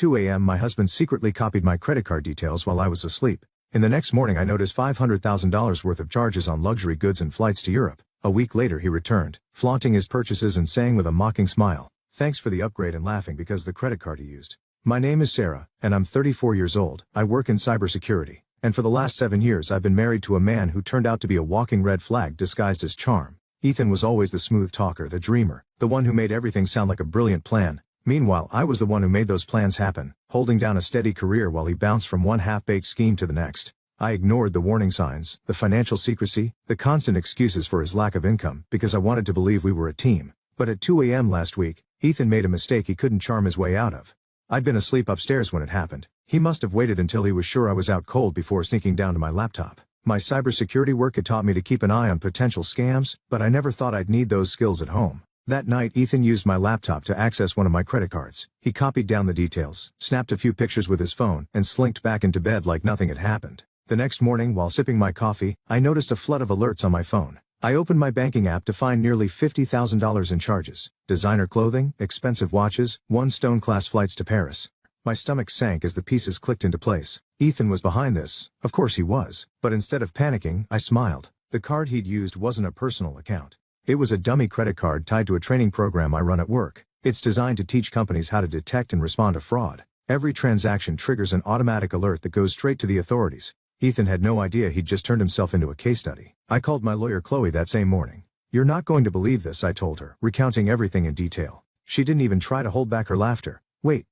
2 a.m. my husband secretly copied my credit card details while I was asleep. In the next morning I noticed $500,000 worth of charges on luxury goods and flights to Europe. A week later he returned, flaunting his purchases and saying with a mocking smile, "Thanks for the upgrade," and laughing because the credit card he used. My name is Sarah, and I'm 34 years old. I work in cybersecurity, and for the last 7 years I've been married to a man who turned out to be a walking red flag disguised as charm. Ethan was always the smooth talker, the dreamer, the one who made everything sound like a brilliant plan. Meanwhile, I was the one who made those plans happen, holding down a steady career while he bounced from one half-baked scheme to the next. I ignored the warning signs, the financial secrecy, the constant excuses for his lack of income, because I wanted to believe we were a team. But at 2 a.m. last week, Ethan made a mistake he couldn't charm his way out of. I'd been asleep upstairs when it happened. He must have waited until he was sure I was out cold before sneaking down to my laptop. My cybersecurity work had taught me to keep an eye on potential scams, but I never thought I'd need those skills at home. That night Ethan used my laptop to access one of my credit cards. He copied down the details, snapped a few pictures with his phone, and slinked back into bed like nothing had happened. The next morning, while sipping my coffee, I noticed a flood of alerts on my phone. I opened my banking app to find nearly $50,000 in charges. Designer clothing, expensive watches, 1-stone-class flights to Paris. My stomach sank as the pieces clicked into place. Ethan was behind this. Of course he was. But instead of panicking, I smiled. The card he'd used wasn't a personal account. It was a dummy credit card tied to a training program I run at work. It's designed to teach companies how to detect and respond to fraud. Every transaction triggers an automatic alert that goes straight to the authorities. Ethan had no idea he'd just turned himself into a case study. I called my lawyer Chloe that same morning. "You're not going to believe this," I told her, recounting everything in detail. She didn't even try to hold back her laughter. Wait,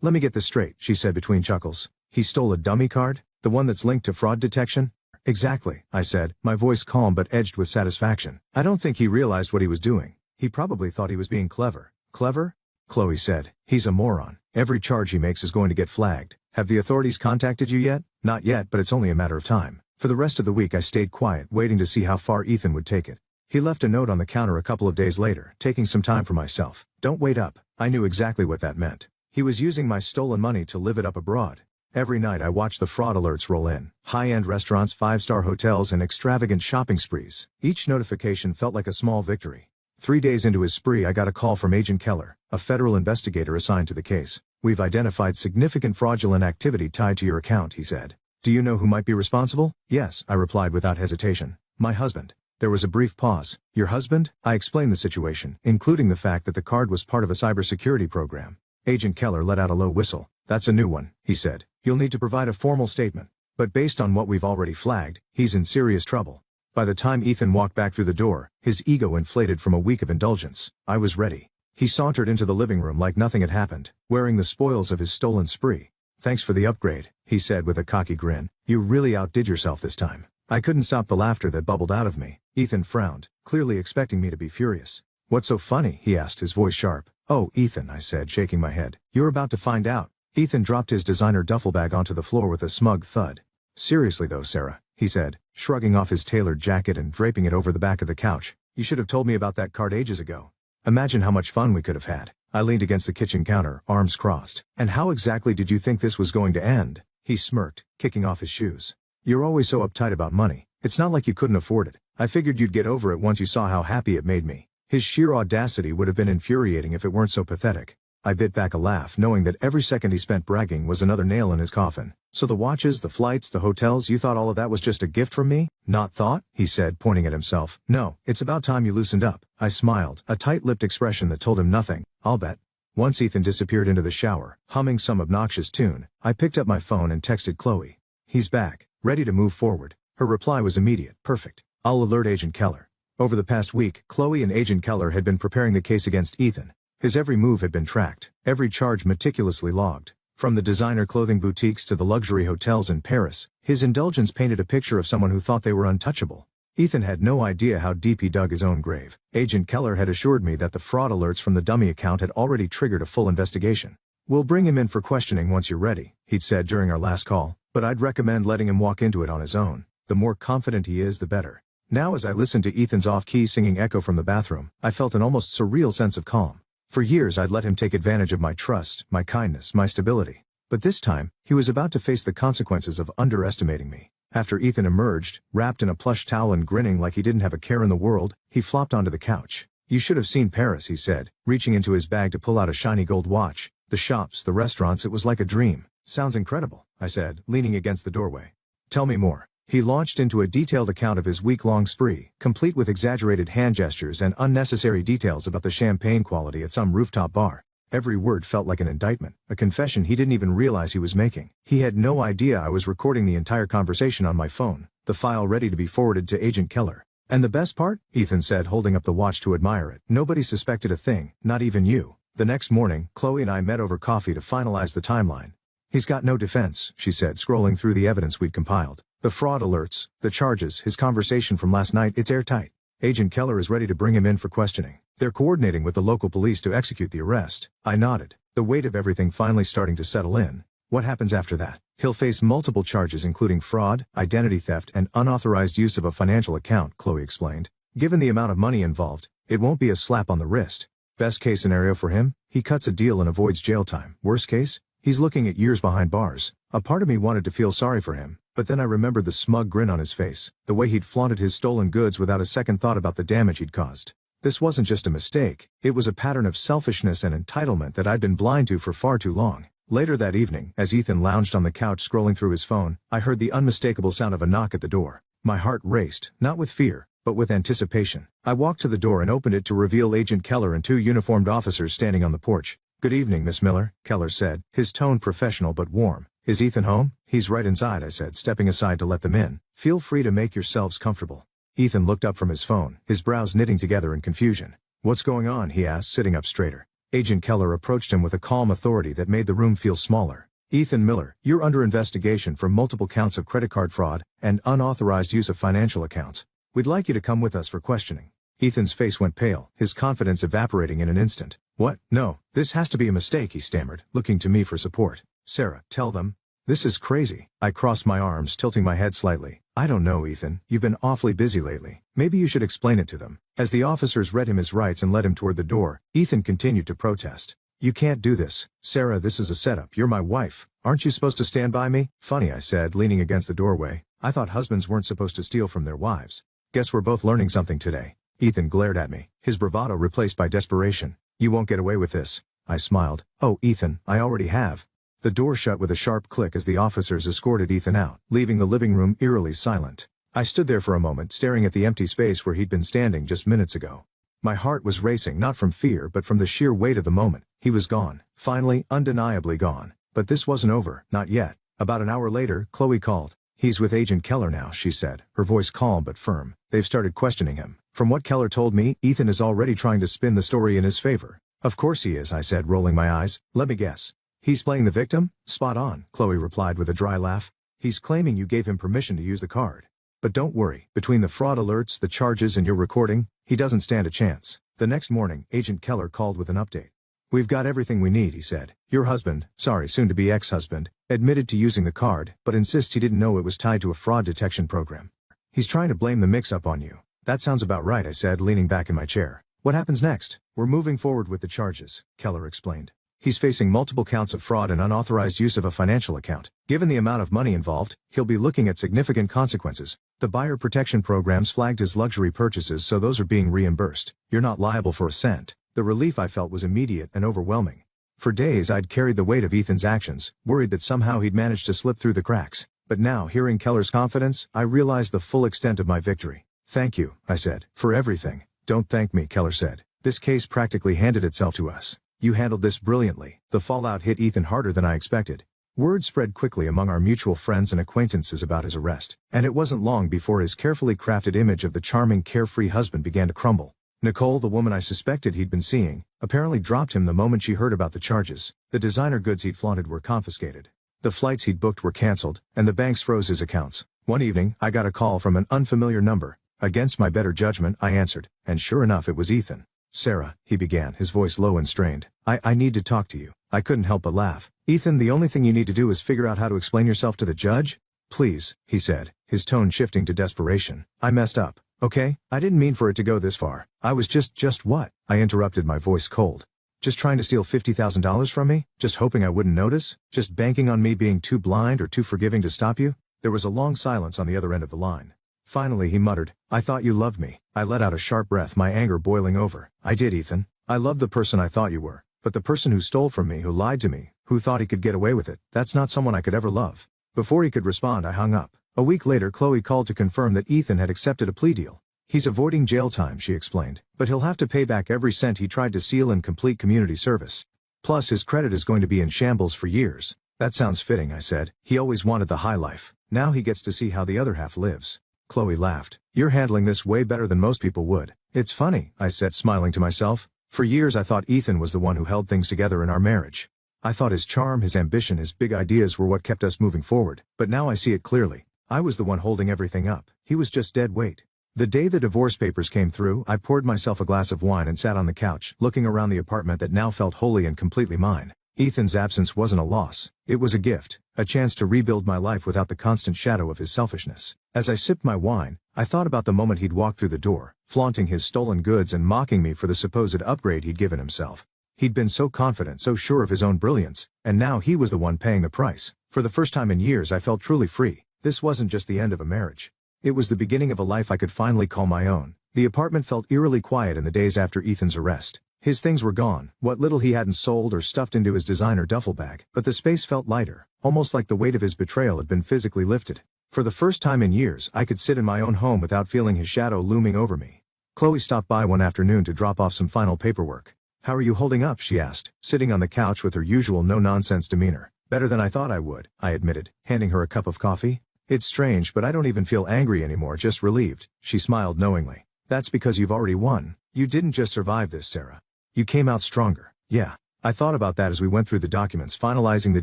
let me get this straight," she said between chuckles. "He stole a dummy card? The one that's linked to fraud detection?" "Exactly," I said, my voice calm but edged with satisfaction. "I don't think he realized what he was doing. He probably thought he was being clever." "Clever?" Chloe said. "He's a moron. Every charge he makes is going to get flagged. Have the authorities contacted you yet?" "Not yet, but it's only a matter of time." For the rest of the week I stayed quiet, waiting to see how far Ethan would take it. He left a note on the counter a couple of days later, taking some time for myself. "Don't wait up." I knew exactly what that meant. He was using my stolen money to live it up abroad. Every night I watched the fraud alerts roll in. High-end restaurants, 5-star hotels, and extravagant shopping sprees. Each notification felt like a small victory. 3 days into his spree I got a call from Agent Keller, a federal investigator assigned to the case. "We've identified significant fraudulent activity tied to your account," he said. "Do you know who might be responsible?" "Yes," I replied without hesitation. "My husband." There was a brief pause. "Your husband?" I explained the situation, including the fact that the card was part of a cybersecurity program. Agent Keller let out a low whistle. "That's a new one," he said. "You'll need to provide a formal statement. But based on what we've already flagged, he's in serious trouble." By the time Ethan walked back through the door, his ego inflated from a week of indulgence. I was ready. He sauntered into the living room like nothing had happened, wearing the spoils of his stolen spree. "Thanks for the upgrade," he said with a cocky grin. "You really outdid yourself this time." I couldn't stop the laughter that bubbled out of me. Ethan frowned, clearly expecting me to be furious. "What's so funny?" he asked, his voice sharp. "Oh, Ethan," I said, shaking my head. "You're about to find out." Ethan dropped his designer duffel bag onto the floor with a smug thud. "Seriously though, Sarah," he said, shrugging off his tailored jacket and draping it over the back of the couch. "You should have told me about that card ages ago. Imagine how much fun we could have had." I leaned against the kitchen counter, arms crossed. "And how exactly did you think this was going to end?" He smirked, kicking off his shoes. "You're always so uptight about money. It's not like you couldn't afford it. I figured you'd get over it once you saw how happy it made me." His sheer audacity would have been infuriating if it weren't so pathetic. I bit back a laugh, knowing that every second he spent bragging was another nail in his coffin. "So the watches, the flights, the hotels, you thought all of that was just a gift from me?" "Not thought," he said, pointing at himself. "No, it's about time you loosened up." I smiled, a tight-lipped expression that told him nothing. "I'll bet." Once Ethan disappeared into the shower, humming some obnoxious tune, I picked up my phone and texted Chloe. "He's back, ready to move forward." Her reply was immediate. "Perfect. I'll alert Agent Keller." Over the past week, Chloe and Agent Keller had been preparing the case against Ethan. His every move had been tracked, every charge meticulously logged. From the designer clothing boutiques to the luxury hotels in Paris, his indulgence painted a picture of someone who thought they were untouchable. Ethan had no idea how deep he dug his own grave. Agent Keller had assured me that the fraud alerts from the dummy account had already triggered a full investigation. "We'll bring him in for questioning once you're ready," he'd said during our last call, "but I'd recommend letting him walk into it on his own. The more confident he is, the better." Now as I listened to Ethan's off-key singing echo from the bathroom, I felt an almost surreal sense of calm. For years I'd let him take advantage of my trust, my kindness, my stability. But this time, he was about to face the consequences of underestimating me. After Ethan emerged, wrapped in a plush towel and grinning like he didn't have a care in the world, he flopped onto the couch. "You should have seen Paris," he said, reaching into his bag to pull out a shiny gold watch. The shops, the restaurants, it was like a dream. Sounds incredible, I said, leaning against the doorway. Tell me more. He launched into a detailed account of his week-long spree, complete with exaggerated hand gestures and unnecessary details about the champagne quality at some rooftop bar. Every word felt like an indictment, a confession he didn't even realize he was making. He had no idea I was recording the entire conversation on my phone, the file ready to be forwarded to Agent Keller. And the best part? Ethan said, holding up the watch to admire it. Nobody suspected a thing, not even you. The next morning, Chloe and I met over coffee to finalize the timeline. He's got no defense, she said, scrolling through the evidence we'd compiled. The fraud alerts, the charges, his conversation from last night, it's airtight. Agent Keller is ready to bring him in for questioning. They're coordinating with the local police to execute the arrest. I nodded, the weight of everything finally starting to settle in. What happens after that? He'll face multiple charges including fraud, identity theft, and unauthorized use of a financial account, Chloe explained. Given the amount of money involved, it won't be a slap on the wrist. Best case scenario for him, he cuts a deal and avoids jail time. Worst case, he's looking at years behind bars. A part of me wanted to feel sorry for him, but then I remembered the smug grin on his face, the way he'd flaunted his stolen goods without a second thought about the damage he'd caused. This wasn't just a mistake, it was a pattern of selfishness and entitlement that I'd been blind to for far too long. Later that evening, as Ethan lounged on the couch scrolling through his phone, I heard the unmistakable sound of a knock at the door. My heart raced, not with fear, but with anticipation. I walked to the door and opened it to reveal Agent Keller and two uniformed officers standing on the porch. "Good evening, Miss Miller," Keller said, his tone professional but warm. "Is Ethan home?" "He's right inside," I said, stepping aside to let them in. "Feel free to make yourselves comfortable." Ethan looked up from his phone, his brows knitting together in confusion. "What's going on?" he asked, sitting up straighter. Agent Keller approached him with a calm authority that made the room feel smaller. "Ethan Miller, you're under investigation for multiple counts of credit card fraud and unauthorized use of financial accounts. We'd like you to come with us for questioning." Ethan's face went pale, his confidence evaporating in an instant. "What? No, this has to be a mistake," he stammered, looking to me for support. "Sarah, tell them." "This is crazy." I crossed my arms, tilting my head slightly. "I don't know, Ethan. You've been awfully busy lately. Maybe you should explain it to them." As the officers read him his rights and led him toward the door, Ethan continued to protest. "You can't do this. Sarah, this is a setup. You're my wife. Aren't you supposed to stand by me?" "Funny," I said, leaning against the doorway. "I thought husbands weren't supposed to steal from their wives." "Guess we're both learning something today." Ethan glared at me, his bravado replaced by desperation. "You won't get away with this." I smiled. "Oh, Ethan, I already have." The door shut with a sharp click as the officers escorted Ethan out, leaving the living room eerily silent. I stood there for a moment, staring at the empty space where he'd been standing just minutes ago. My heart was racing, not from fear but from the sheer weight of the moment. He was gone. Finally, undeniably gone. But this wasn't over, not yet. About an hour later, Chloe called. "He's with Agent Keller now," she said, her voice calm but firm. "They've started questioning him. From what Keller told me, Ethan is already trying to spin the story in his favor." "Of course he is," I said, rolling my eyes. "Let me guess. He's playing the victim?" "Spot on," Chloe replied with a dry laugh. "He's claiming you gave him permission to use the card. But don't worry, between the fraud alerts, the charges and your recording, he doesn't stand a chance." The next morning, Agent Keller called with an update. "We've got everything we need," he said. "Your husband, soon-to-be ex-husband, admitted to using the card, but insists he didn't know it was tied to a fraud detection program. He's trying to blame the mix-up on you." "That sounds about right," I said, leaning back in my chair. "What happens next?" "We're moving forward with the charges," Keller explained. "He's facing multiple counts of fraud and unauthorized use of a financial account. Given the amount of money involved, he'll be looking at significant consequences. The buyer protection programs flagged his luxury purchases, so those are being reimbursed. You're not liable for a cent." The relief I felt was immediate and overwhelming. For days I'd carried the weight of Ethan's actions, worried that somehow he'd managed to slip through the cracks. But now, hearing Keller's confidence, I realized the full extent of my victory. "Thank you," I said, "for everything." "Don't thank me," Keller said. "This case practically handed itself to us. You handled this brilliantly." The fallout hit Ethan harder than I expected. Word spread quickly among our mutual friends and acquaintances about his arrest, and it wasn't long before his carefully crafted image of the charming, carefree husband began to crumble. Nicole, the woman I suspected he'd been seeing, apparently dropped him the moment she heard about the charges. The designer goods he'd flaunted were confiscated. The flights he'd booked were canceled, and the banks froze his accounts. One evening, I got a call from an unfamiliar number. Against my better judgment, I answered, and sure enough it was Ethan. "Sarah," he began, his voice low and strained. I need to talk to you." I couldn't help but laugh. "Ethan, the only thing you need to do is figure out how to explain yourself to the judge?" "Please," he said, his tone shifting to desperation. "I messed up, okay? I didn't mean for it to go this far. I was just what?" I interrupted, my voice cold. "Just trying to steal $50,000 from me? Just hoping I wouldn't notice? Just banking on me being too blind or too forgiving to stop you?" There was a long silence on the other end of the line. Finally he muttered, "I thought you loved me." I let out a sharp breath, my anger boiling over. "I did, Ethan. I loved the person I thought you were. But the person who stole from me, who lied to me, who thought he could get away with it, that's not someone I could ever love. Before he could respond, I hung up. A week later, Chloe called to confirm that Ethan had accepted a plea deal. He's avoiding jail time, she explained, but he'll have to pay back every cent he tried to steal and complete community service. Plus, his credit is going to be in shambles for years. That sounds fitting, I said. He always wanted the high life. Now he gets to see how the other half lives. Chloe laughed. You're handling this way better than most people would. It's funny, I said, smiling to myself. For years I thought Ethan was the one who held things together in our marriage. I thought his charm, his ambition, his big ideas were what kept us moving forward. But now I see it clearly. I was the one holding everything up. He was just dead weight. The day the divorce papers came through, I poured myself a glass of wine and sat on the couch, looking around the apartment that now felt wholly and completely mine. Ethan's absence wasn't a loss. It was a gift, a chance to rebuild my life without the constant shadow of his selfishness. As I sipped my wine, I thought about the moment he'd walked through the door, flaunting his stolen goods and mocking me for the supposed upgrade he'd given himself. He'd been so confident, so sure of his own brilliance, and now he was the one paying the price. For the first time in years I felt truly free. This wasn't just the end of a marriage. It was the beginning of a life I could finally call my own. The apartment felt eerily quiet in the days after Ethan's arrest. His things were gone, what little he hadn't sold or stuffed into his designer duffel bag, but the space felt lighter, almost like the weight of his betrayal had been physically lifted. For the first time in years, I could sit in my own home without feeling his shadow looming over me. Chloe stopped by one afternoon to drop off some final paperwork. How are you holding up, she asked, sitting on the couch with her usual no-nonsense demeanor. Better than I thought I would, I admitted, handing her a cup of coffee. It's strange, but I don't even feel angry anymore, just relieved. She smiled knowingly. That's because you've already won. You didn't just survive this, Sarah. You came out stronger. Yeah. I thought about that as we went through the documents finalizing the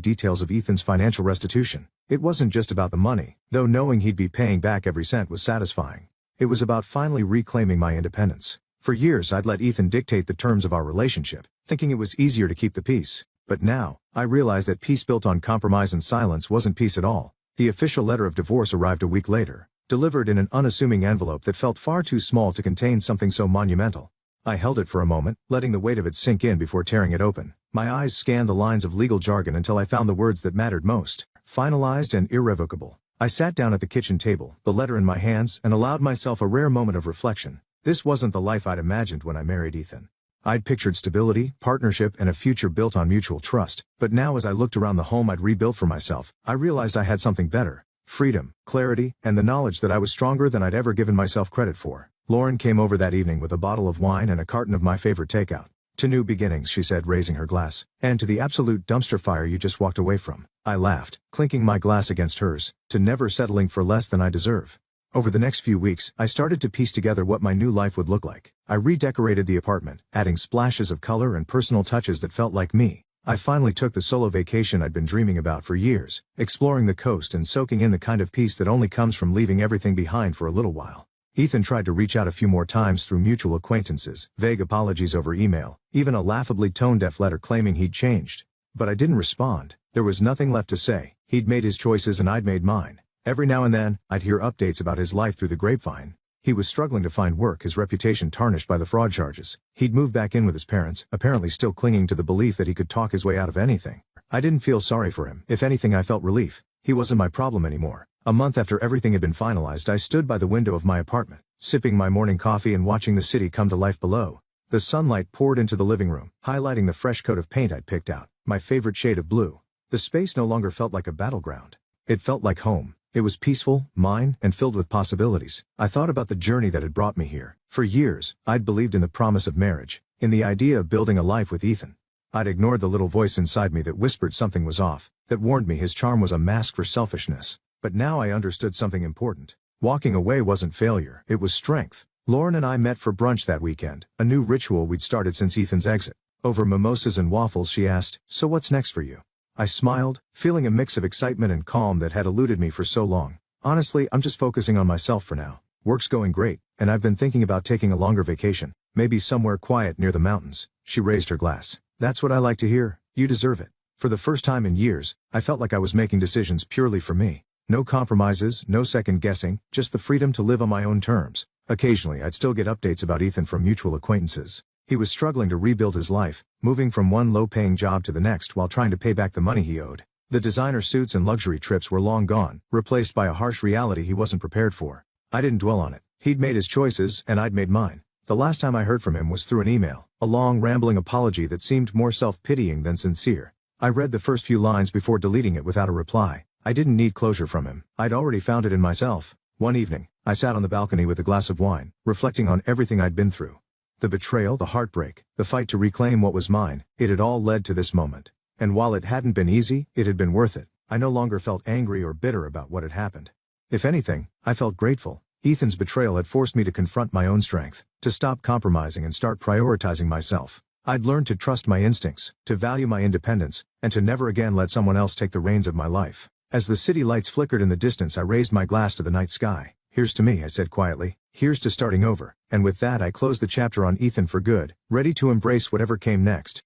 details of Ethan's financial restitution. It wasn't just about the money, though knowing he'd be paying back every cent was satisfying. It was about finally reclaiming my independence. For years I'd let Ethan dictate the terms of our relationship, thinking it was easier to keep the peace. But now, I realized that peace built on compromise and silence wasn't peace at all. The official letter of divorce arrived a week later, delivered in an unassuming envelope that felt far too small to contain something so monumental. I held it for a moment, letting the weight of it sink in before tearing it open. My eyes scanned the lines of legal jargon until I found the words that mattered most. Finalized and irrevocable. I sat down at the kitchen table, the letter in my hands, and allowed myself a rare moment of reflection. This wasn't the life I'd imagined when I married Ethan. I'd pictured stability, partnership, and a future built on mutual trust, but now as I looked around the home I'd rebuilt for myself, I realized I had something better. Freedom, clarity, and the knowledge that I was stronger than I'd ever given myself credit for. Lauren came over that evening with a bottle of wine and a carton of my favorite takeout. To new beginnings, she said, raising her glass, and to the absolute dumpster fire you just walked away from. I laughed, clinking my glass against hers, to never settling for less than I deserve. Over the next few weeks, I started to piece together what my new life would look like. I redecorated the apartment, adding splashes of color and personal touches that felt like me. I finally took the solo vacation I'd been dreaming about for years, exploring the coast and soaking in the kind of peace that only comes from leaving everything behind for a little while. Ethan tried to reach out a few more times through mutual acquaintances, vague apologies over email, even a laughably tone-deaf letter claiming he'd changed. But I didn't respond. There was nothing left to say. He'd made his choices and I'd made mine. Every now and then, I'd hear updates about his life through the grapevine. He was struggling to find work, his reputation tarnished by the fraud charges. He'd moved back in with his parents, apparently still clinging to the belief that he could talk his way out of anything. I didn't feel sorry for him. If anything, I felt relief. He wasn't my problem anymore. A month after everything had been finalized, I stood by the window of my apartment, sipping my morning coffee and watching the city come to life below. The sunlight poured into the living room, highlighting the fresh coat of paint I'd picked out, my favorite shade of blue. The space no longer felt like a battleground. It felt like home. It was peaceful, mine, and filled with possibilities. I thought about the journey that had brought me here. For years, I'd believed in the promise of marriage, in the idea of building a life with Ethan. I'd ignored the little voice inside me that whispered something was off, that warned me his charm was a mask for selfishness. But now I understood something important. Walking away wasn't failure, it was strength. Lauren and I met for brunch that weekend, a new ritual we'd started since Ethan's exit. Over mimosas and waffles, she asked, "So what's next for you?" I smiled, feeling a mix of excitement and calm that had eluded me for so long. Honestly, I'm just focusing on myself for now. Work's going great, and I've been thinking about taking a longer vacation, maybe somewhere quiet near the mountains. She raised her glass. That's what I like to hear. You deserve it. For the first time in years, I felt like I was making decisions purely for me. No compromises, no second guessing, just the freedom to live on my own terms. Occasionally I'd still get updates about Ethan from mutual acquaintances. He was struggling to rebuild his life, moving from one low-paying job to the next while trying to pay back the money he owed. The designer suits and luxury trips were long gone, replaced by a harsh reality he wasn't prepared for. I didn't dwell on it. He'd made his choices, and I'd made mine. The last time I heard from him was through an email, a long rambling apology that seemed more self-pitying than sincere. I read the first few lines before deleting it without a reply. I didn't need closure from him. I'd already found it in myself. One evening, I sat on the balcony with a glass of wine, reflecting on everything I'd been through. The betrayal, the heartbreak, the fight to reclaim what was mine, it had all led to this moment. And while it hadn't been easy, it had been worth it. I no longer felt angry or bitter about what had happened. If anything, I felt grateful. Ethan's betrayal had forced me to confront my own strength, to stop compromising and start prioritizing myself. I'd learned to trust my instincts, to value my independence, and to never again let someone else take the reins of my life. As the city lights flickered in the distance, I raised my glass to the night sky. "Here's to me," I said quietly. "Here's to starting over." And with that I closed the chapter on Ethan for good, ready to embrace whatever came next.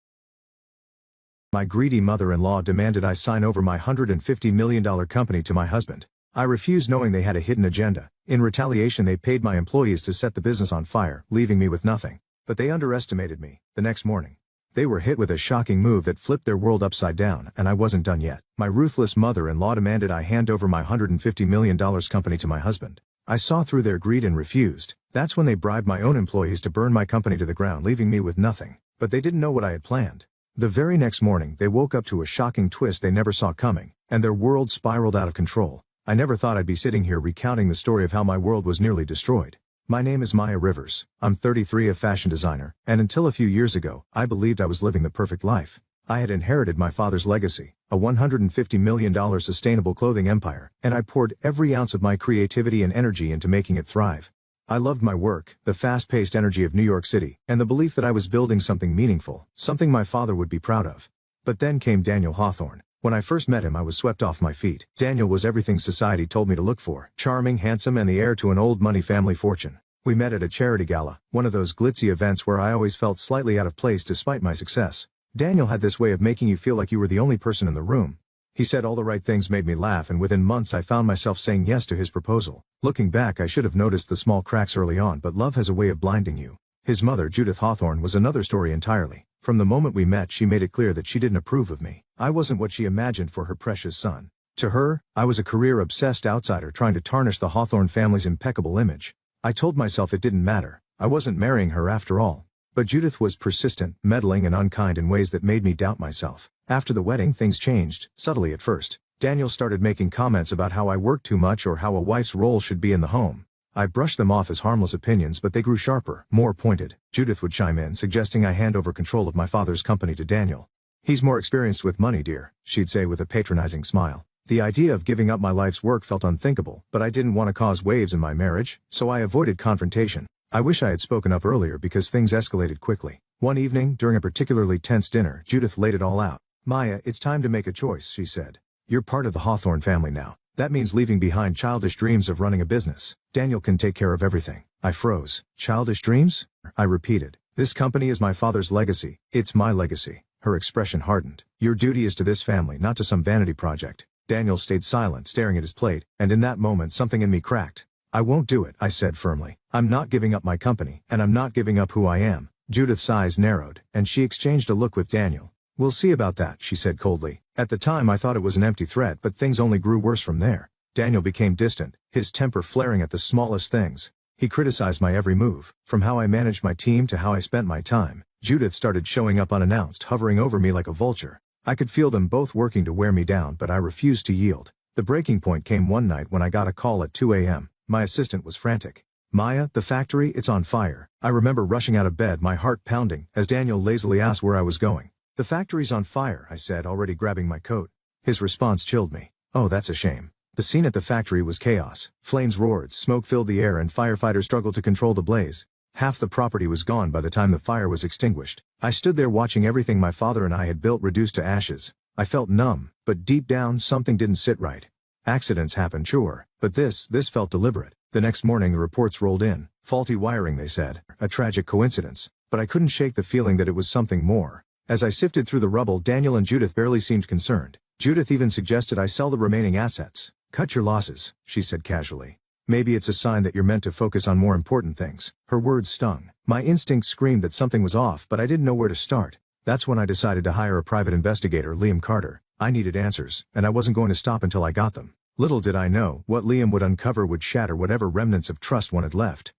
My greedy mother-in-law demanded I sign over my $150 million company to my husband. I refused, knowing they had a hidden agenda. In retaliation, they paid my employees to set the business on fire, leaving me with nothing. But they underestimated me. The next morning, they were hit with a shocking move that flipped their world upside down, and I wasn't done yet. My ruthless mother-in-law demanded I hand over my $150 million company to my husband. I saw through their greed and refused. That's when they bribed my own employees to burn my company to the ground, leaving me with nothing. But they didn't know what I had planned. The very next morning, they woke up to a shocking twist they never saw coming, and their world spiraled out of control. I never thought I'd be sitting here recounting the story of how my world was nearly destroyed. My name is Maya Rivers. I'm 33, a fashion designer, and until a few years ago, I believed I was living the perfect life. I had inherited my father's legacy, a $150 million sustainable clothing empire, and I poured every ounce of my creativity and energy into making it thrive. I loved my work, the fast-paced energy of New York City, and the belief that I was building something meaningful, something my father would be proud of. But then came Daniel Hawthorne. When I first met him, I was swept off my feet. Daniel was everything society told me to look for: charming, handsome, and the heir to an old money family fortune. We met at a charity gala, one of those glitzy events where I always felt slightly out of place despite my success. Daniel had this way of making you feel like you were the only person in the room. He said all the right things, made me laugh, and within months I found myself saying yes to his proposal. Looking back, I should have noticed the small cracks early on, but love has a way of blinding you. His mother, Judith Hawthorne, was another story entirely. From the moment we met, she made it clear that she didn't approve of me. I wasn't what she imagined for her precious son. To her, I was a career-obsessed outsider trying to tarnish the Hawthorne family's impeccable image. I told myself it didn't matter. I wasn't marrying her after all. But Judith was persistent, meddling, and unkind in ways that made me doubt myself. After the wedding, things changed, subtly at first. Daniel started making comments about how I worked too much or how a wife's role should be in the home. I brushed them off as harmless opinions, but they grew sharper, more pointed. Judith would chime in, suggesting I hand over control of my father's company to Daniel. "He's more experienced with money, dear," she'd say with a patronizing smile. The idea of giving up my life's work felt unthinkable, but I didn't want to cause waves in my marriage, so I avoided confrontation. I wish I had spoken up earlier, because things escalated quickly. One evening, during a particularly tense dinner, Judith laid it all out. "Maya, it's time to make a choice," she said. "You're part of the Hawthorne family now. That means leaving behind childish dreams of running a business. Daniel can take care of everything." I froze. "Childish dreams?" I repeated. "This company is my father's legacy. It's my legacy." Her expression hardened. "Your duty is to this family, not to some vanity project." Daniel stayed silent, staring at his plate, and in that moment something in me cracked. "I won't do it," I said firmly. "I'm not giving up my company, and I'm not giving up who I am." Judith's eyes narrowed, and she exchanged a look with Daniel. "We'll see about that," she said coldly. At the time I thought it was an empty threat, but things only grew worse from there. Daniel became distant, his temper flaring at the smallest things. He criticized my every move, from how I managed my team to how I spent my time. Judith started showing up unannounced, hovering over me like a vulture. I could feel them both working to wear me down, but I refused to yield. The breaking point came one night when I got a call at 2 a.m. My assistant was frantic. "Maya, the factory, it's on fire." I remember rushing out of bed, my heart pounding, as Daniel lazily asked where I was going. "The factory's on fire," I said, already grabbing my coat. His response chilled me. "Oh, that's a shame." The scene at the factory was chaos. Flames roared, smoke filled the air, and firefighters struggled to control the blaze. Half the property was gone by the time the fire was extinguished. I stood there watching everything my father and I had built reduced to ashes. I felt numb, but deep down something didn't sit right. Accidents happen, sure, but this felt deliberate. The next morning the reports rolled in. Faulty wiring, they said. A tragic coincidence. But I couldn't shake the feeling that it was something more. As I sifted through the rubble, Daniel and Judith barely seemed concerned. Judith even suggested I sell the remaining assets. "Cut your losses," she said casually. "Maybe it's a sign that you're meant to focus on more important things." Her words stung. My instinct screamed that something was off, but I didn't know where to start. That's when I decided to hire a private investigator, Liam Carter. I needed answers, and I wasn't going to stop until I got them. Little did I know, what Liam would uncover would shatter whatever remnants of trust one had left.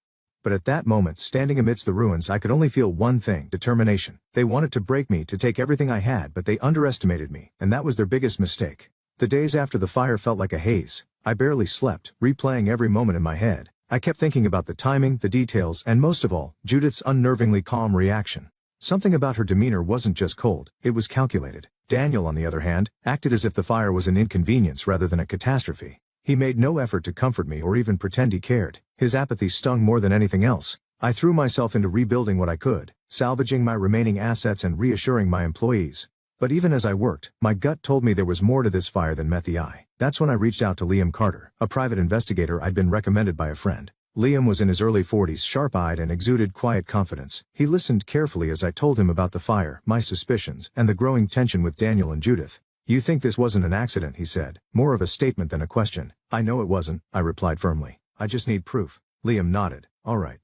But at that moment, standing amidst the ruins, I could only feel one thing: determination. They wanted to break me, to take everything I had, but they underestimated me, and that was their biggest mistake. The days after the fire felt like a haze. I barely slept, replaying every moment in my head. I kept thinking about the timing, the details, and most of all, Judith's unnervingly calm reaction. Something about her demeanor wasn't just cold, it was calculated. Daniel, on the other hand, acted as if the fire was an inconvenience rather than a catastrophe. He made no effort to comfort me or even pretend he cared. His apathy stung more than anything else. I threw myself into rebuilding what I could, salvaging my remaining assets and reassuring my employees. But even as I worked, my gut told me there was more to this fire than met the eye. That's when I reached out to Liam Carter, a private investigator I'd been recommended by a friend. Liam was in his early 40s, sharp-eyed and exuded quiet confidence. He listened carefully as I told him about the fire, my suspicions, and the growing tension with Daniel and Judith. "You think this wasn't an accident," he said, more of a statement than a question. "I know it wasn't," I replied firmly. "I just need proof." Liam nodded. "All right.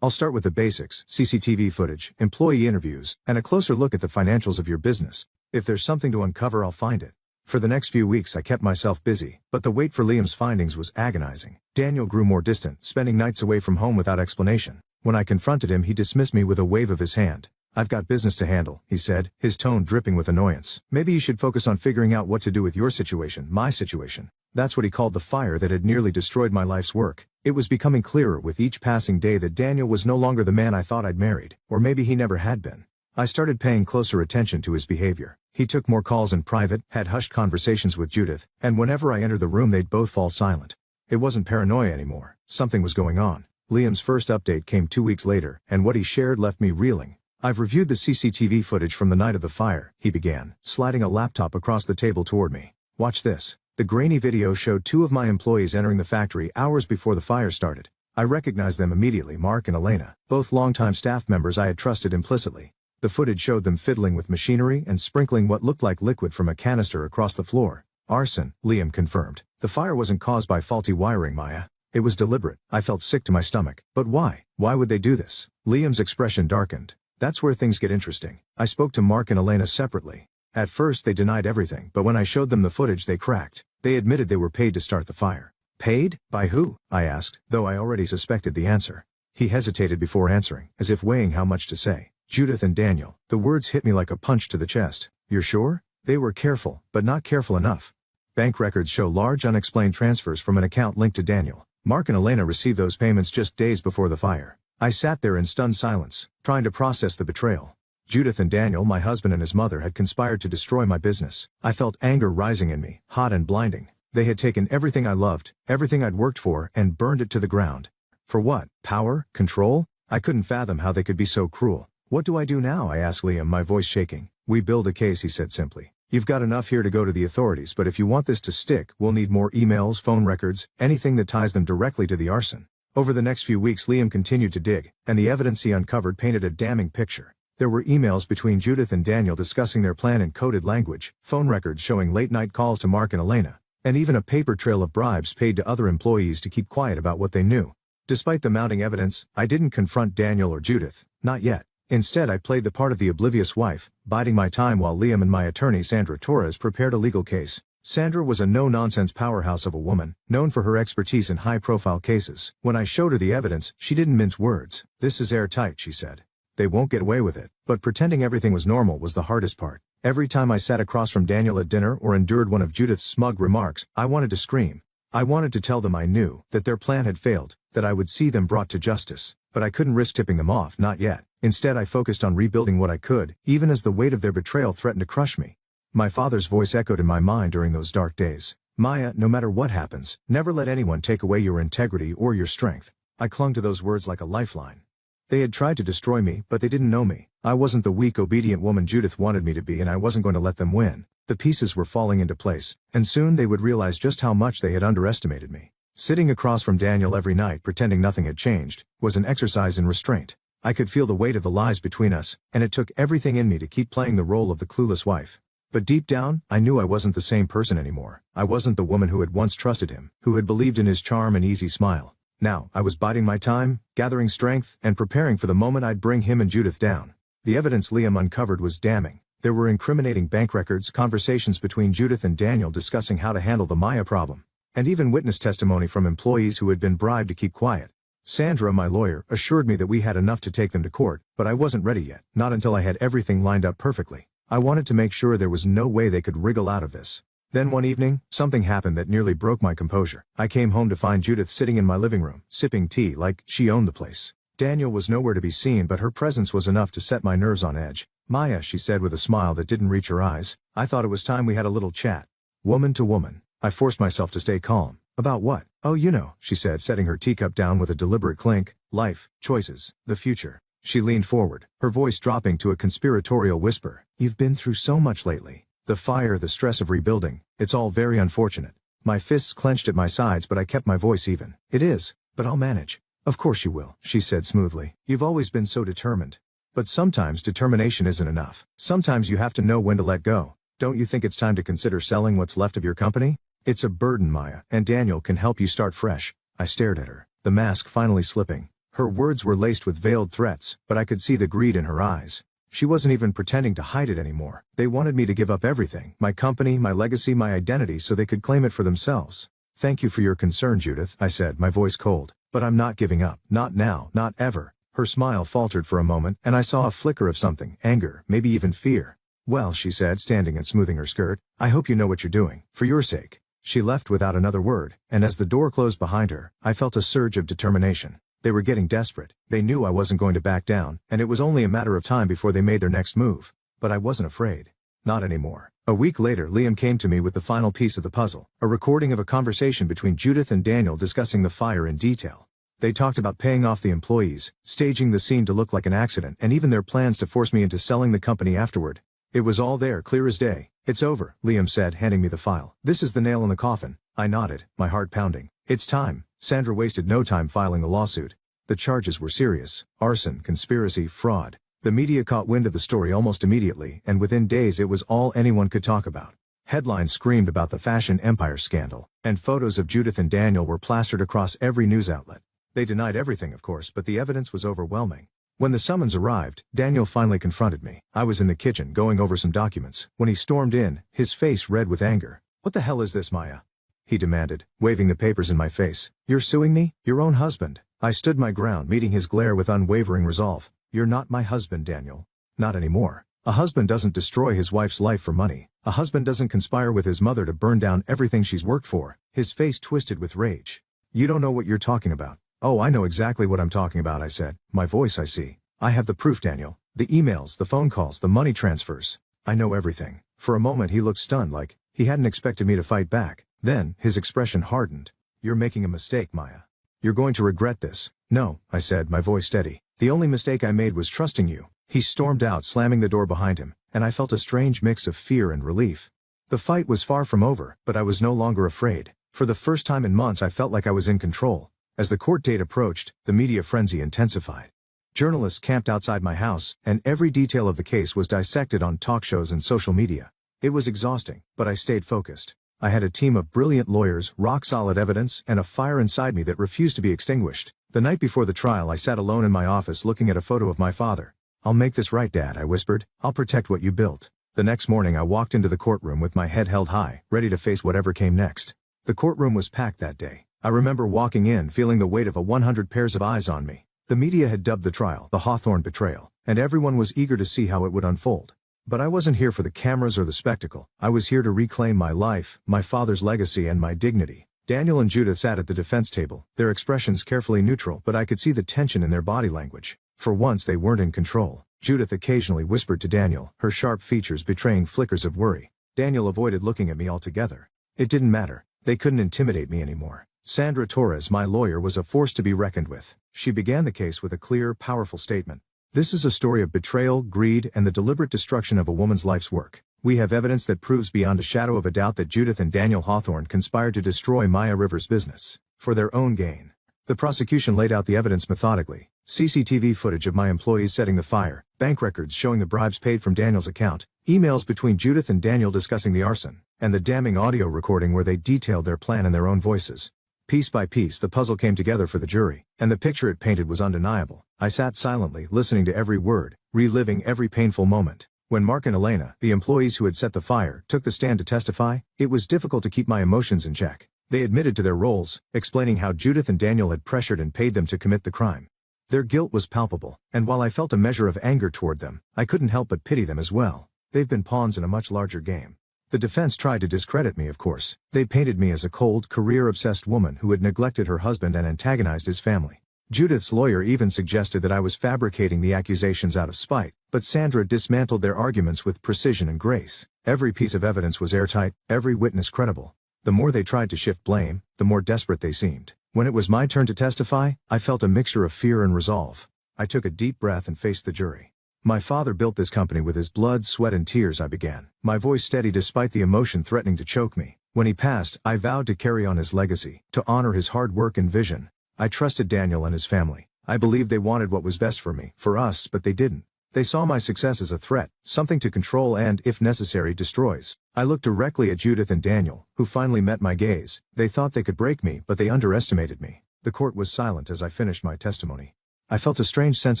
I'll start with the basics: CCTV footage, employee interviews, and a closer look at the financials of your business. If there's something to uncover, I'll find it." For the next few weeks I kept myself busy, but the wait for Liam's findings was agonizing. Daniel grew more distant, spending nights away from home without explanation. When I confronted him, he dismissed me with a wave of his hand. "I've got business to handle," he said, his tone dripping with annoyance. "Maybe you should focus on figuring out what to do with your situation, my situation." That's what he called the fire that had nearly destroyed my life's work. It was becoming clearer with each passing day that Daniel was no longer the man I thought I'd married, or maybe he never had been. I started paying closer attention to his behavior. He took more calls in private, had hushed conversations with Judith, and whenever I entered the room they'd both fall silent. It wasn't paranoia anymore. Something was going on. Liam's first update came 2 weeks later, and what he shared left me reeling. "I've reviewed the CCTV footage from the night of the fire," he began, sliding a laptop across the table toward me. "Watch this." The grainy video showed 2 of my employees entering the factory hours before the fire started. I recognized them immediately: Mark and Elena, both longtime staff members I had trusted implicitly. The footage showed them fiddling with machinery and sprinkling what looked like liquid from a canister across the floor. "Arson," Liam confirmed. "The fire wasn't caused by faulty wiring, Maya. It was deliberate." I felt sick to my stomach. "But why? Why would they do this?" Liam's expression darkened. "That's where things get interesting." I spoke to Mark and Elena separately. At first they denied everything, but when I showed them the footage they cracked. They admitted they were paid to start the fire. "Paid? By who?" I asked, though I already suspected the answer. He hesitated before answering, as if weighing how much to say. "Judith and Daniel." The words hit me like a punch to the chest. "You're sure?" "They were careful, but not careful enough. Bank records show large unexplained transfers from an account linked to Daniel. Mark and Elena received those payments just days before the fire." I sat there in stunned silence, trying to process the betrayal. Judith and Daniel, my husband and his mother, had conspired to destroy my business. I felt anger rising in me, hot and blinding. They had taken everything I loved, everything I'd worked for, and burned it to the ground. For what? Power? Control? I couldn't fathom how they could be so cruel. "What do I do now?" I asked Liam, my voice shaking. "We build a case," he said simply. "You've got enough here to go to the authorities, but if you want this to stick, we'll need more emails, phone records, anything that ties them directly to the arson." Over the next few weeks Liam continued to dig, and the evidence he uncovered painted a damning picture. There were emails between Judith and Daniel discussing their plan in coded language, phone records showing late-night calls to Mark and Elena, and even a paper trail of bribes paid to other employees to keep quiet about what they knew. Despite the mounting evidence, I didn't confront Daniel or Judith, not yet. Instead I played the part of the oblivious wife, biding my time while Liam and my attorney Sandra Torres prepared a legal case. Sandra was a no-nonsense powerhouse of a woman, known for her expertise in high-profile cases. When I showed her the evidence, she didn't mince words. "This is airtight," she said. "They won't get away with it." But pretending everything was normal was the hardest part. Every time I sat across from Daniel at dinner or endured one of Judith's smug remarks, I wanted to scream. I wanted to tell them I knew, that their plan had failed, that I would see them brought to justice. But I couldn't risk tipping them off, not yet. Instead I focused on rebuilding what I could, even as the weight of their betrayal threatened to crush me. My father's voice echoed in my mind during those dark days. "Maya, no matter what happens, never let anyone take away your integrity or your strength." I clung to those words like a lifeline. They had tried to destroy me, but they didn't know me. I wasn't the weak, obedient woman Judith wanted me to be, and I wasn't going to let them win. The pieces were falling into place, and soon they would realize just how much they had underestimated me. Sitting across from Daniel every night pretending nothing had changed was an exercise in restraint. I could feel the weight of the lies between us, and it took everything in me to keep playing the role of the clueless wife. But deep down, I knew I wasn't the same person anymore. I wasn't the woman who had once trusted him, who had believed in his charm and easy smile. Now, I was biding my time, gathering strength, and preparing for the moment I'd bring him and Judith down. The evidence Liam uncovered was damning. There were incriminating bank records, conversations between Judith and Daniel discussing how to handle the Maya problem, and even witness testimony from employees who had been bribed to keep quiet. Sandra, my lawyer, assured me that we had enough to take them to court, but I wasn't ready yet, not until I had everything lined up perfectly. I wanted to make sure there was no way they could wriggle out of this. Then one evening, something happened that nearly broke my composure. I came home to find Judith sitting in my living room, sipping tea like she owned the place. Daniel was nowhere to be seen, but her presence was enough to set my nerves on edge. "Maya," she said with a smile that didn't reach her eyes, "I thought it was time we had a little chat." Woman to woman. I forced myself to stay calm. "About what?" "Oh, you know," she said, setting her teacup down with a deliberate clink. "Life, choices, the future." She leaned forward, her voice dropping to a conspiratorial whisper. "You've been through so much lately. The fire, the stress of rebuilding, it's all very unfortunate." My fists clenched at my sides, but I kept my voice even. "It is, but I'll manage." "Of course you will," she said smoothly. "You've always been so determined. But sometimes determination isn't enough. Sometimes you have to know when to let go. Don't you think it's time to consider selling what's left of your company? It's a burden, Maya, and Daniel can help you start fresh." I stared at her, the mask finally slipping. Her words were laced with veiled threats, but I could see the greed in her eyes. She wasn't even pretending to hide it anymore. They wanted me to give up everything, my company, my legacy, my identity, so they could claim it for themselves. "Thank you for your concern, Judith," I said, my voice cold. "But I'm not giving up. Not now, not ever." Her smile faltered for a moment, and I saw a flicker of something, anger, maybe even fear. "Well," she said, standing and smoothing her skirt, "I hope you know what you're doing, for your sake." She left without another word, and as the door closed behind her, I felt a surge of determination. They were getting desperate. They knew I wasn't going to back down, and it was only a matter of time before they made their next move. But I wasn't afraid. Not anymore. A week later, Liam came to me with the final piece of the puzzle, a recording of a conversation between Judith and Daniel discussing the fire in detail. They talked about paying off the employees, staging the scene to look like an accident, and even their plans to force me into selling the company afterward. It was all there, clear as day. "It's over," Liam said, handing me the file. "This is the nail in the coffin." I nodded, my heart pounding. "It's time." Sandra wasted no time filing the lawsuit. The charges were serious: arson, conspiracy, fraud. The media caught wind of the story almost immediately, and within days it was all anyone could talk about. Headlines screamed about the fashion empire scandal, and photos of Judith and Daniel were plastered across every news outlet. They denied everything, of course, but the evidence was overwhelming. When the summons arrived, Daniel finally confronted me. I was in the kitchen going over some documents when he stormed in, his face red with anger. "What the hell is this, Maya?" he demanded, waving the papers in my face. "You're suing me? Your own husband?" I stood my ground, meeting his glare with unwavering resolve. "You're not my husband, Daniel. Not anymore. A husband doesn't destroy his wife's life for money. A husband doesn't conspire with his mother to burn down everything she's worked for." His face twisted with rage. "You don't know what you're talking about." "Oh, I know exactly what I'm talking about," I said, my voice icy. "I have the proof, Daniel. The emails, the phone calls, the money transfers. I know everything." For a moment he looked stunned, like he hadn't expected me to fight back. Then, his expression hardened. "You're making a mistake, Maya. You're going to regret this." "No," I said, my voice steady. "The only mistake I made was trusting you." He stormed out, slamming the door behind him, and I felt a strange mix of fear and relief. The fight was far from over, but I was no longer afraid. For the first time in months I felt like I was in control. As the court date approached, the media frenzy intensified. Journalists camped outside my house, and every detail of the case was dissected on talk shows and social media. It was exhausting, but I stayed focused. I had a team of brilliant lawyers, rock-solid evidence, and a fire inside me that refused to be extinguished. The night before the trial, I sat alone in my office looking at a photo of my father. "I'll make this right, Dad," I whispered. "I'll protect what you built." The next morning I walked into the courtroom with my head held high, ready to face whatever came next. The courtroom was packed that day. I remember walking in feeling the weight of 100 pairs of eyes on me. The media had dubbed the trial the Hawthorne betrayal, and everyone was eager to see how it would unfold. But I wasn't here for the cameras or the spectacle. I was here to reclaim my life, my father's legacy, and my dignity. Daniel and Judith sat at the defense table, their expressions carefully neutral, but I could see the tension in their body language. For once they weren't in control. Judith occasionally whispered to Daniel, her sharp features betraying flickers of worry. Daniel avoided looking at me altogether. It didn't matter. They couldn't intimidate me anymore. Sandra Torres, my lawyer, was a force to be reckoned with. She began the case with a clear, powerful statement. "This is a story of betrayal, greed, and the deliberate destruction of a woman's life's work. We have evidence that proves beyond a shadow of a doubt that Judith and Daniel Hawthorne conspired to destroy Maya Rivers' business for their own gain." The prosecution laid out the evidence methodically. CCTV footage of my employees setting the fire, bank records showing the bribes paid from Daniel's account, emails between Judith and Daniel discussing the arson, and the damning audio recording where they detailed their plan in their own voices. Piece by piece the puzzle came together for the jury, and the picture it painted was undeniable. I sat silently, listening to every word, reliving every painful moment. When Mark and Elena, the employees who had set the fire, took the stand to testify, it was difficult to keep my emotions in check. They admitted to their roles, explaining how Judith and Daniel had pressured and paid them to commit the crime. Their guilt was palpable, and while I felt a measure of anger toward them, I couldn't help but pity them as well. They've been pawns in a much larger game. The defense tried to discredit me, of course. They painted me as a cold, career-obsessed woman who had neglected her husband and antagonized his family. Judith's lawyer even suggested that I was fabricating the accusations out of spite, but Sandra dismantled their arguments with precision and grace. Every piece of evidence was airtight, every witness credible. The more they tried to shift blame, the more desperate they seemed. When it was my turn to testify, I felt a mixture of fear and resolve. I took a deep breath and faced the jury. My father built this company with his blood, sweat, and tears, I began, my voice steady despite the emotion threatening to choke me. When he passed, I vowed to carry on his legacy, to honor his hard work and vision. I trusted Daniel and his family. I believed they wanted what was best for me, for us, but they didn't. They saw my success as a threat, something to control and, if necessary, destroys. I looked directly at Judith and Daniel, who finally met my gaze. They thought they could break me, but they underestimated me. The court was silent as I finished my testimony. I felt a strange sense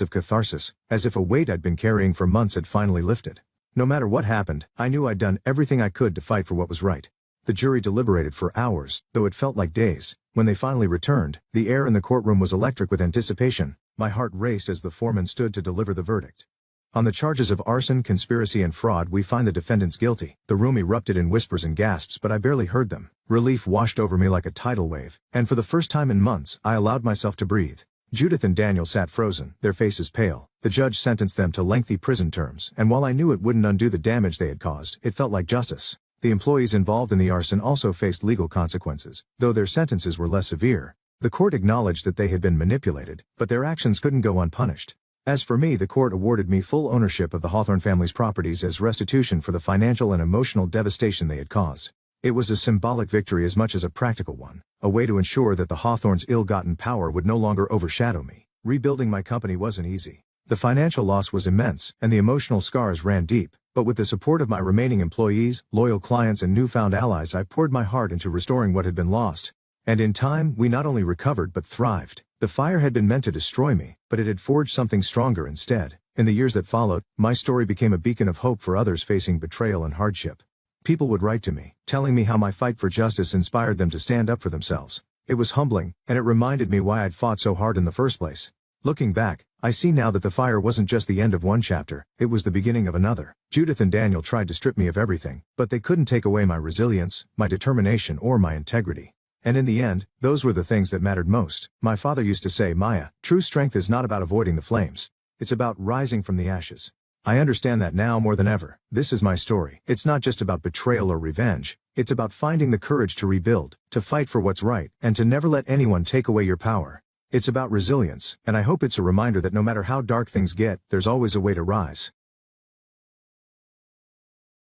of catharsis, as if a weight I'd been carrying for months had finally lifted. No matter what happened, I knew I'd done everything I could to fight for what was right. The jury deliberated for hours, though it felt like days. When they finally returned, the air in the courtroom was electric with anticipation. My heart raced as the foreman stood to deliver the verdict. On the charges of arson, conspiracy, and fraud, we find the defendants guilty. The room erupted in whispers and gasps, but I barely heard them. Relief washed over me like a tidal wave, and for the first time in months, I allowed myself to breathe. Judith and Daniel sat frozen, their faces pale. The judge sentenced them to lengthy prison terms, and while I knew it wouldn't undo the damage they had caused, it felt like justice. The employees involved in the arson also faced legal consequences, though their sentences were less severe. The court acknowledged that they had been manipulated, but their actions couldn't go unpunished. As for me, the court awarded me full ownership of the Hawthorne family's properties as restitution for the financial and emotional devastation they had caused. It was a symbolic victory as much as a practical one, a way to ensure that the Hawthornes' ill-gotten power would no longer overshadow me. Rebuilding my company wasn't easy. The financial loss was immense, and the emotional scars ran deep, but with the support of my remaining employees, loyal clients, and newfound allies, I poured my heart into restoring what had been lost. And in time, we not only recovered but thrived. The fire had been meant to destroy me, but it had forged something stronger instead. In the years that followed, my story became a beacon of hope for others facing betrayal and hardship. People would write to me, telling me how my fight for justice inspired them to stand up for themselves. It was humbling, and it reminded me why I'd fought so hard in the first place. Looking back, I see now that the fire wasn't just the end of one chapter, it was the beginning of another. Judith and Daniel tried to strip me of everything, but they couldn't take away my resilience, my determination, or my integrity. And in the end, those were the things that mattered most. My father used to say, Maya, true strength is not about avoiding the flames. It's about rising from the ashes. I understand that now more than ever. This is my story. It's not just about betrayal or revenge. It's about finding the courage to rebuild, to fight for what's right, and to never let anyone take away your power. It's about resilience, and I hope it's a reminder that no matter how dark things get, there's always a way to rise.